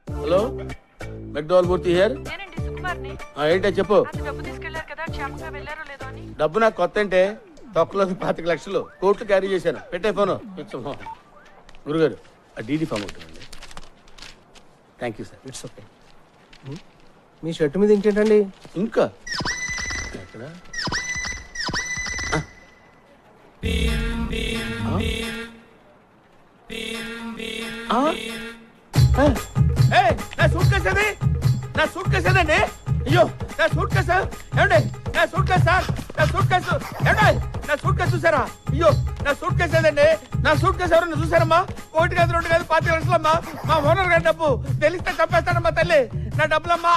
Hello, McDowell Murthy here. నేనండి సుకుమార్ని. ఏంటో చెప్పు. అంత డబ్బు తీసుకెళ్లారు కదా, క్షేమంగా వెళ్ళారో లేదో అని. డబ్బు నాకు కొత్త అంటే తొక్కలో 25 లక్షలు కోట్లు క్యారీ చేశాను. పెట్టే ఫోను. గురుగారు ఆ డీడీ ఫామ్ అవుతుందండి. Thank you sir. It's okay. Me shirt మీద ఇంకేంటండి? ఇంకా ఎక్కడ నా సూట్ కేసు అది, నా సూట్ కేసు అదండి. అయ్యో నా సూట్ కేసు ఏమండి, నా సూట్ కేసు సార్, నా సూట్ కేసు ఏమండి, నా సూట్ కేసు చూసారా? అయ్యో నా సూట్ కేసు అదండి. నా సూట్ కేసు ఎవరన్నా చూసారమ్మా? 1 కాదు 2 కాదు 25 లక్షలమ్మా. మా ఓనర్ గారి డబ్బు తెలిస్తే చంపేస్తానమ్మా తల్లి. నా డబ్బులమ్మా.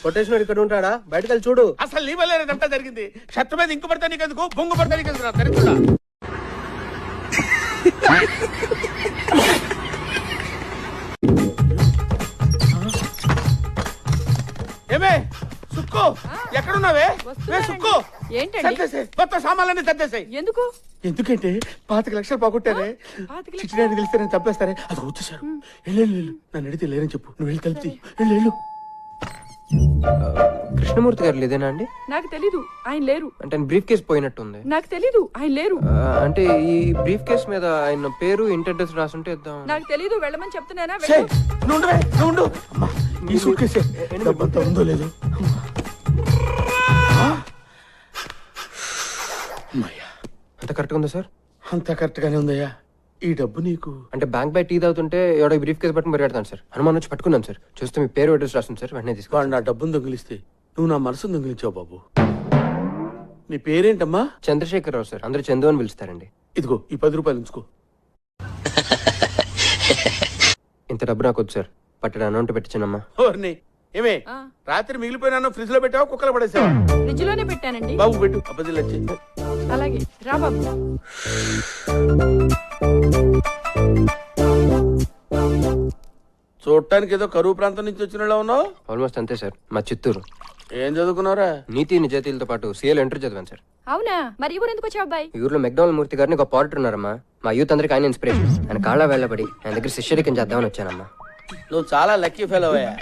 కొటేషన్ ఇక్కడ ఉంటాడా? బయటకు వెళ్ళి చూడు. అసలు నీ వల్లే ఇదంతా జరిగింది. షర్ట్ మీద ఇంకు పడతా నీకెందుకు, బొంగు పడతా నీకెందుకు? దరిద్రుడా. ఏమే సుక్కు, ఎక్కడున్నావే? సుక్కు ఏంటండి? సర్దేసేయ్, మొత్తం సామాన్లన్నీ సర్దేసేయ్. ఎందుకు? ఎందుకంటే 25 లక్షలు పోగొట్టారే. 25 చిచ్చినాన్ని తెలిస్తే నేను చంపేస్తారే. అది వచ్చేసారు. వెళ్ళు, నన్ను అడిగితే లేరని చెప్పు. నువ్వు వెళ్ళి కలిపి వెళ్ళు. కృష్ణమూర్తి గారు లేదేనా అండి? నాకు తెలీదు, ఆయన లేరు. అంటే బ్రీఫ్ కేస్ పోయినట్టుంది. నాకు తెలీదు, ఆయన లేరు. అంటే ఈ బ్రీఫ్ కేస్ మీద ఆయన పేరు ఇంటి అడ్రస్ రాసుంటే ఇద్దాం. నాకు తెలీదు, వెళ్ళమని చెప్తున్నానా? ఛే, నువ్వు ఉండవే, నువ్వు ఉండు. అమ్మా, ఈ సూట్ కేసే డబ్బంతా ఉందో లేదో. అమ్మయ్యా, అంత కరెక్ట్గా ఉందా సార్? అంతా కరెక్ట్ గానే ఉందయ్యా. ఈ డబ్బు నీకు అంటే బ్యాంక్ బై టీ తాగుతుంటే ఎవడో బ్రీఫ్ కేస్ పట్టుకుని పరిగెడతాను సార్. అనుమానం వచ్చి పట్టుకున్నాను సార్. చూస్తే మీ పేరు అడ్రస్ రాస్తుంది సార్. వెంటనే తీసుకో. వాడు నా డబ్బును దొంగిలిస్తే నువ్వు నా మనసును దొంగిలించావు బాబు. నీ పేరేంటమ్మా? చంద్రశేఖర్ రావు సార్. అందరూ చందు అని పిలుస్తారండి. ఇదిగో ఈ 10 రూపాయలు ఉంచుకో. ఇంత డబ్బు నాకు వద్దు సార్. పట్టడం అమౌంట్ పెట్టించానమ్మా. ఓర్ని ఏమే, రాత్రి మిగిలిపోయినా ఫ్రిడ్జ్ లో పెట్టావా, కుక్కలు పడేసావా? ఫ్రిడ్జ్ లోనే పెట్టానండి. బాబు పెట్టు, అబ్బదిలు వచ్చి. అలాగే రా బాబు. చూడటానికి ఏదో కరువు ప్రాంతం నుంచి వచ్చినలా ఉన్నావు. ఆల్మోస్ట్ అంతే సార్. మా చిత్తూరు. ఏం చదువుకున్నారా? నీతి నిజాయితీలతో పాటు సీఎల్ ఎంటర్ చదివాను సార్. అవునా? మరి ఈ ఊరు ఎందుకు వచ్చావు అబ్బాయి? ఈ ఊర్లో మెక్డోనల్ మూర్తి గారిని ఒక ఆడిటర్ ఉన్నారమ్మా. మా యూత్ అందరికి ఆయన ఇన్స్పిరేషన్. ఆయన కాళ్ళ వెళ్ళబడి ఆయన దగ్గర శిష్యరికం చేద్దామని వచ్చానమ్మా. నువ్వు చాలా లక్కీ ఫెలో అయ్యా.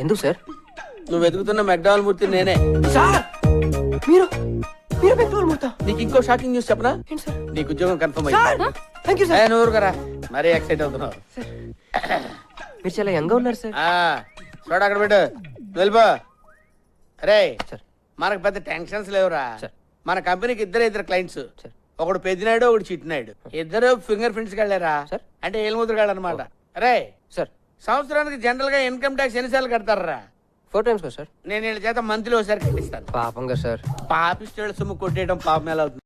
ఎందుకు సార్? నువ్వు వెతుకుతున్న మెక్డాల్ మూర్తి నేనే. సార్ మీరు మీరు మెక్డోనల్ మూర్తి? నీకు ఇంకో షాకింగ్ న్యూస్ చెప్పనా? ఏంటి సార్? నీకు ఉద్యోగం కన్ఫర్మ్ అయ్యింది. Thank you sir. నువ్వు ఊరుకరా, మరీ ఎక్సైట్ అవుతున్నావు. మీరు చాలా యంగ్ గా ఉన్నారు సార్. చూడ అక్కడ పెట్టు, వెళ్ళిపో. అరే సార్. మనకు పెద్ద టెన్షన్స్ లేవురా. సార్. మన కంపెనీకి ఇద్దరు క్లయింట్స్. సార్. ఒకడు పెద్దినాయుడు, ఒకడు చిట్టినాయుడు. ఇద్దరు ఫింగర్ ప్రింట్స్ వెళ్ళారా సార్. అంటే ఏలుముద్రగాడు అనమాట. అరే సార్. సంవత్సరానికి జనరల్ గా ఇన్కమ్ ట్యాక్స్ ఎన్నిసార్లు కడతారా? 4 times కదా సార్? నేను వీళ్ళ చేత మంత్లీ ఒకసారి కట్టిస్తాను. పాపంగా సార్. పాపిస్టేళ్ళ సొమ్ము కొట్టేయడం పాపం ఎలా అవుతుంది?